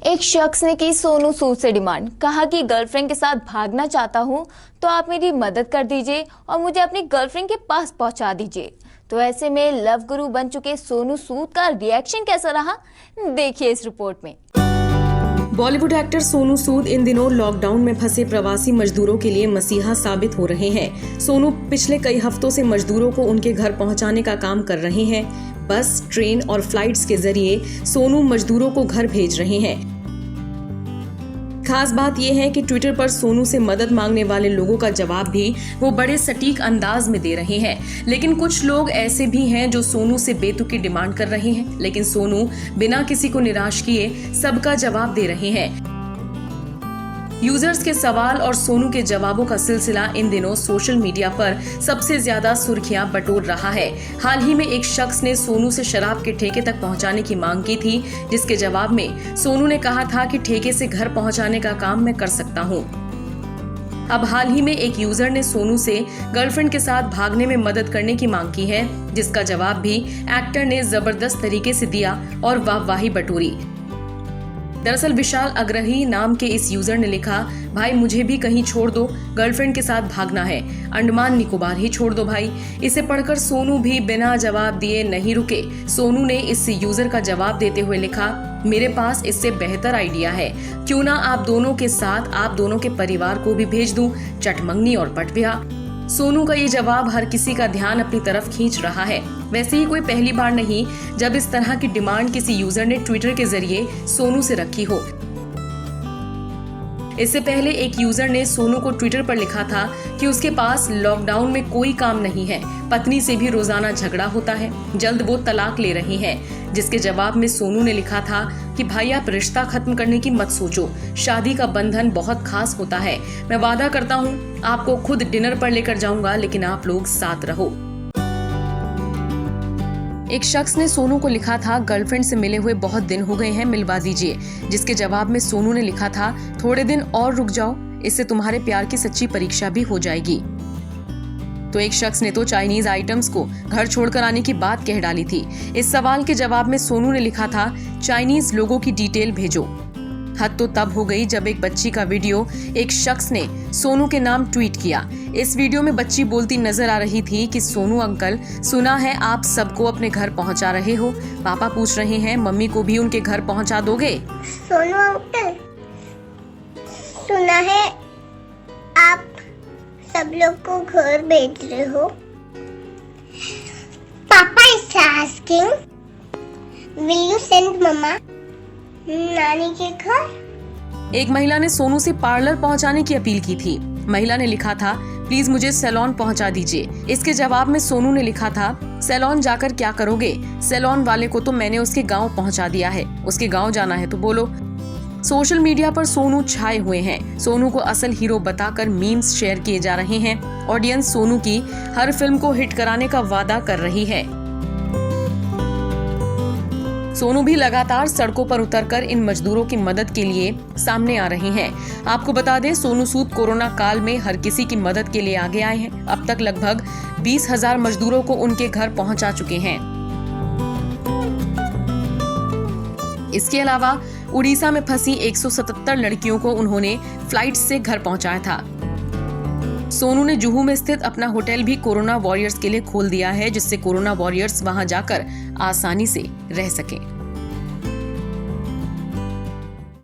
एक शख्स ने की सोनू सूद से डिमांड। कहा कि गर्लफ्रेंड के साथ भागना चाहता हूं तो आप मेरी मदद कर दीजिए और मुझे अपनी गर्लफ्रेंड के पास पहुंचा दीजिए। तो ऐसे में लव गुरु बन चुके सोनू सूद का रिएक्शन कैसा रहा, देखिए इस रिपोर्ट में। बॉलीवुड एक्टर सोनू सूद इन दिनों लॉकडाउन में फंसे प्रवासी मजदूरों के लिए मसीहा साबित हो रहे हैं। सोनू पिछले कई हफ्तों से मजदूरों को उनके घर पहुंचाने का काम कर रहे हैं। बस, ट्रेन और फ्लाइट्स के जरिए सोनू मजदूरों को घर भेज रहे हैं। खास बात यह है कि ट्विटर पर सोनू से मदद मांगने वाले लोगों का जवाब भी वो बड़े सटीक अंदाज में दे रहे हैं। लेकिन कुछ लोग ऐसे भी हैं जो सोनू से बेतुकी डिमांड कर रहे हैं, लेकिन सोनू बिना किसी को निराश किए सबका जवाब दे रहे हैं। यूजर्स के सवाल और सोनू के जवाबों का सिलसिला इन दिनों सोशल मीडिया पर सबसे ज्यादा सुर्खियां बटोर रहा है। हाल ही में एक शख्स ने सोनू से शराब के ठेके तक पहुंचाने की मांग की थी, जिसके जवाब में सोनू ने कहा था कि ठेके से घर पहुंचाने का काम मैं कर सकता हूं। अब हाल ही में एक यूजर ने सोनू से गर्लफ्रेंड के साथ भागने में मदद करने की मांग की है, जिसका जवाब भी एक्टर ने जबरदस्त तरीके से दिया और वाहवाही बटोरी। दरअसल विशाल अग्रही नाम के इस यूजर ने लिखा, भाई मुझे भी कहीं छोड़ दो, गर्लफ्रेंड के साथ भागना है, अंडमान निकोबार ही छोड़ दो भाई। इसे पढ़कर सोनू भी बिना जवाब दिए नहीं रुके। सोनू ने इस यूजर का जवाब देते हुए लिखा, मेरे पास इससे बेहतर आइडिया है, क्यों ना आप दोनों के साथ आप दोनों के परिवार को भी भेज दूं, चटमंगनी और पटब्याह। सोनू का ये जवाब हर किसी का ध्यान अपनी तरफ खींच रहा है। वैसे ही कोई पहली बार नहीं जब इस तरह की डिमांड किसी यूजर ने ट्विटर के जरिए सोनू से रखी हो। इससे पहले एक यूजर ने सोनू को ट्विटर पर लिखा था कि उसके पास लॉकडाउन में कोई काम नहीं है, पत्नी से भी रोजाना झगड़ा होता है, जल्द वो तलाक ले रही हैं। जिसके जवाब में सोनू ने लिखा था कि भाई आप रिश्ता खत्म करने की मत सोचो, शादी का बंधन बहुत खास होता है, मैं वादा करता हूँ आपको खुद डिनर पर लेकर जाऊंगा, लेकिन आप लोग साथ रहो। एक शख्स ने सोनू को लिखा था, गर्लफ्रेंड से मिले हुए बहुत दिन हो गए हैं, मिलवा दीजिए। जिसके जवाब में सोनू ने लिखा था, थोड़े दिन और रुक जाओ, इससे तुम्हारे प्यार की सच्ची परीक्षा भी हो जाएगी। तो एक शख्स ने तो चाइनीज आइटम्स को घर छोड़कर आने की बात कह डाली थी। इस सवाल के जवाब में सोनू ने लिखा था, चाइनीज लोगों की डिटेल भेजो। हद तो तब हो गई जब एक बच्ची का वीडियो एक शख्स ने सोनू के नाम ट्वीट किया। इस वीडियो में बच्ची बोलती नजर आ रही थी कि सोनू अंकल, सुना है आप सबको अपने घर पहुंचा रहे हो, पापा पूछ रहे हैं मम्मी को भी उनके घर पहुंचा दोगे? सोनू अंकल, सुना है आप सब लोग को घर भेज रहे हो। पापा is asking, will you send मम्मा नानी के घर? एक महिला ने सोनू से पार्लर पहुंचाने की अपील की थी। महिला ने लिखा था, प्लीज मुझे सैलून पहुंचा दीजिए। इसके जवाब में सोनू ने लिखा था, सैलून जाकर क्या करोगे, सैलून वाले को तो मैंने उसके गांव पहुंचा दिया है, उसके गांव जाना है तो बोलो। सोशल मीडिया पर सोनू छाए हुए हैं। सोनू को असल हीरो बताकर मीम्स शेयर किए जा रहे हैं। ऑडियंस सोनू की हर फिल्म को हिट कराने का वादा कर रही है। सोनू भी लगातार सड़कों पर उतरकर इन मजदूरों की मदद के लिए सामने आ रहे हैं। आपको बता दें, सोनू सूद कोरोना काल में हर किसी की मदद के लिए आगे आए हैं। अब तक लगभग 20,000 मजदूरों को उनके घर पहुंचा चुके हैं। इसके अलावा उड़ीसा में फंसी 177 लड़कियों को उन्होंने फ्लाइट से घर पहुंचाया था। सोनू ने जुहू में स्थित अपना होटल भी कोरोना वॉरियर्स के लिए खोल दिया है, जिससे कोरोना वॉरियर्स वहां जाकर आसानी से रह सकें।